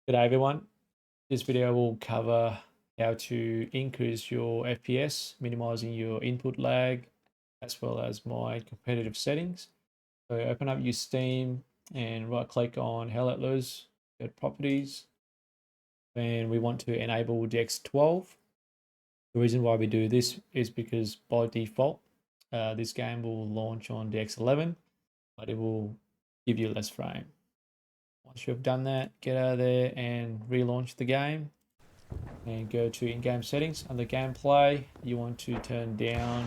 G'day everyone. This video will cover how to increase your FPS, minimizing your input lag, as well as my competitive settings. So open up your Steam and right click on AllUsers, go to properties, and we want to enable DX12. The reason why we do this is because by default, this game will launch on DX11, but it will give you less frame. Once you've done that, get out of there and relaunch the game and go to in-game settings. Under gameplay, you want to turn down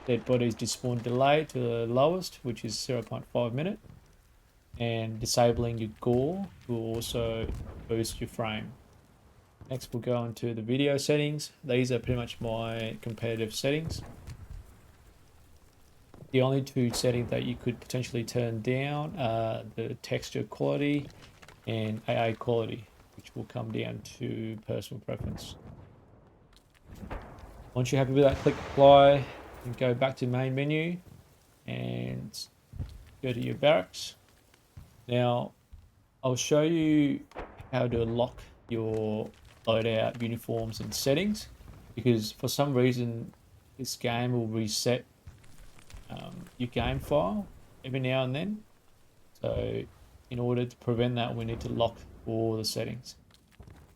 dead bodies despawn delay to the lowest, which is 0.5 minute, and disabling your gore will also boost your frame. Next, we'll go into the video settings. These are pretty much my competitive settings. The only two settings that you could potentially turn down are the texture quality and AA quality, which will come down to personal preference. Once you're happy with that, click apply and go back to main menu and go to your barracks. Now, I'll show you how to lock your loadout uniforms and settings, because for some reason this game will reset your game file every now and then. So in order to prevent that, we need to lock all the settings.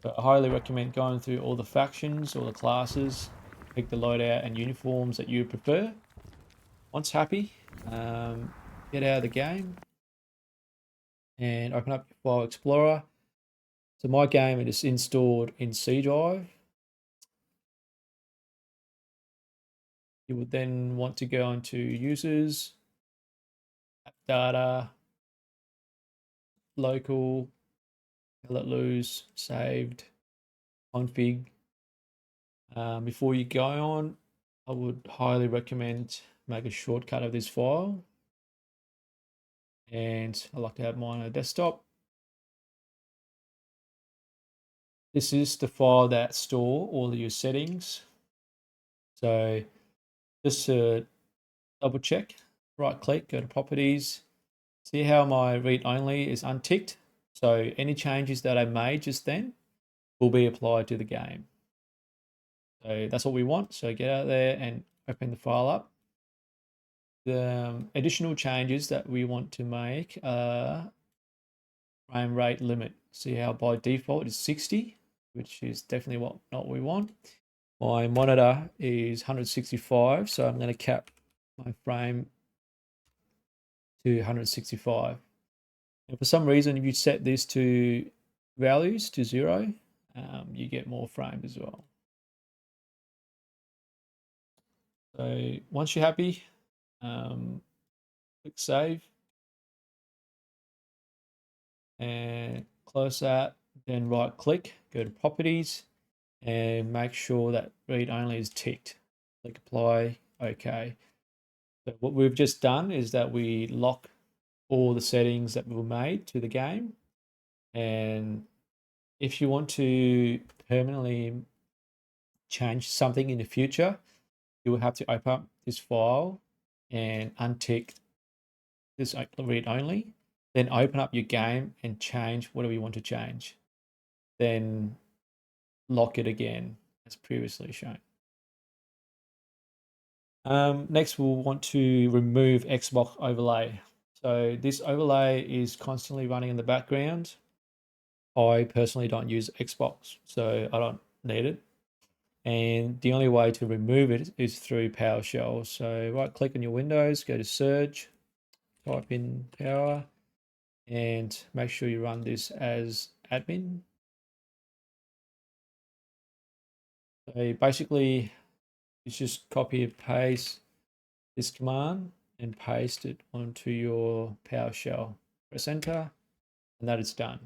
So I highly recommend going through all the factions, all the classes, pick the loadout and uniforms that you prefer. Once happy, get out of the game and open up your file explorer. So my game is installed in C drive. You would then want to go into users, app data, local, let loose, saved, config. Before you go on, I would highly recommend make a shortcut of this file. And I like to have mine on a desktop. This is the file that store all of your settings. So just to double check, right click, go to properties. See how my read only is unticked? So any changes that I made just then will be applied to the game. So that's what we want. So get out there and open the file up. The additional changes that we want to make are frame rate limit. See how by default is 60, which is definitely not what we want. My monitor is 165, so I'm going to cap my frame to 165. And for some reason, if you set this to values to 0, you get more frame as well. So once you're happy, click save and close that. Then right click, go to properties and make sure that read only is ticked. Click apply, okay. So what we've just done is that we lock all the settings that were made to the game. And if you want to permanently change something in the future, you will have to open up this file and untick this read only, then open up your game and change whatever you want to change. Then lock it again as previously shown. Next, we'll want to remove Xbox overlay. So this overlay is constantly running in the background. I personally don't use Xbox, so I don't need it. And the only way to remove it is through PowerShell. So right click on your Windows, go to search, type in power, and make sure you run this as admin. So basically, it's just copy and paste this command and paste it onto your PowerShell. Press enter, and that is done.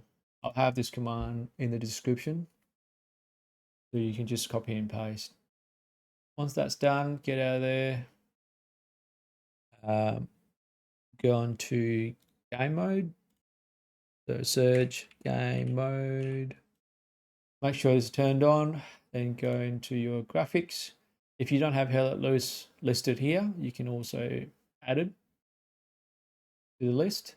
I'll have this command in the description, so you can just copy and paste. Once that's done, get out of there. Go on to game mode. So search game mode. Make sure it's turned on. Then go into your graphics. If you don't have Hell Let Loose listed here, you can also add it to the list.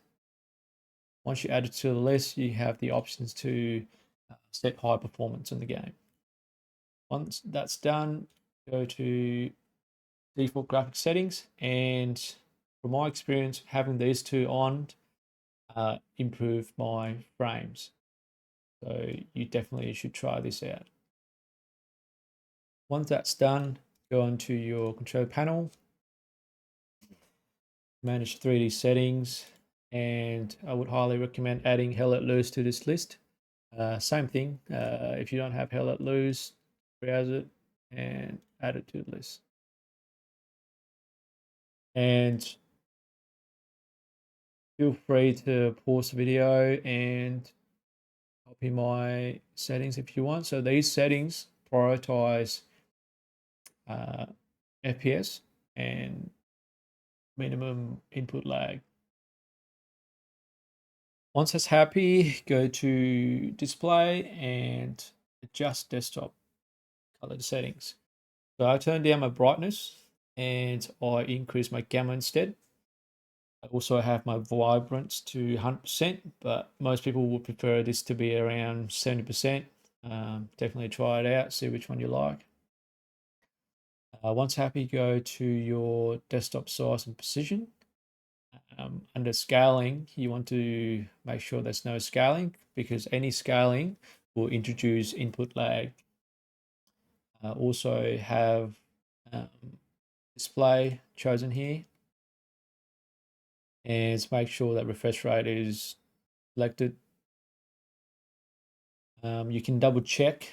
Once you add it to the list, you have the options to set high performance in the game. Once that's done, go to default graphics settings, and from my experience, having these two on improve my frames. So you definitely should try this out. Once that's done, go onto your control panel, manage 3D settings, and I would highly recommend adding Hell Let Loose to this list. Same thing, if you don't have Hell Let Loose, browse it and add it to the list. And feel free to pause the video and copy my settings if you want. So these settings prioritize FPS and minimum input lag. Once it's happy, go to display and adjust desktop color settings. So I turn down my brightness and I increase my gamma instead. I also have my vibrance to 100%, but most people would prefer this to be around 70%. Definitely try it out, see which one you like. Once happy, go to your desktop size and precision. Under scaling, you want to make sure there's no scaling, because any scaling will introduce input lag. Also have display chosen here, and make sure that refresh rate is selected. You can double check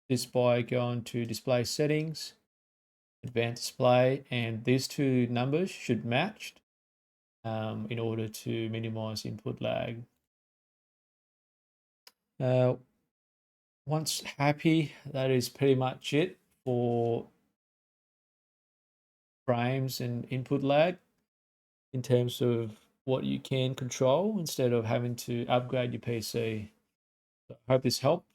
this by going to display settings, advanced display, and these two numbers should match in order to minimize input lag. Once happy, that is pretty much it for frames and input lag in terms of what you can control instead of having to upgrade your PC. So I hope this helped.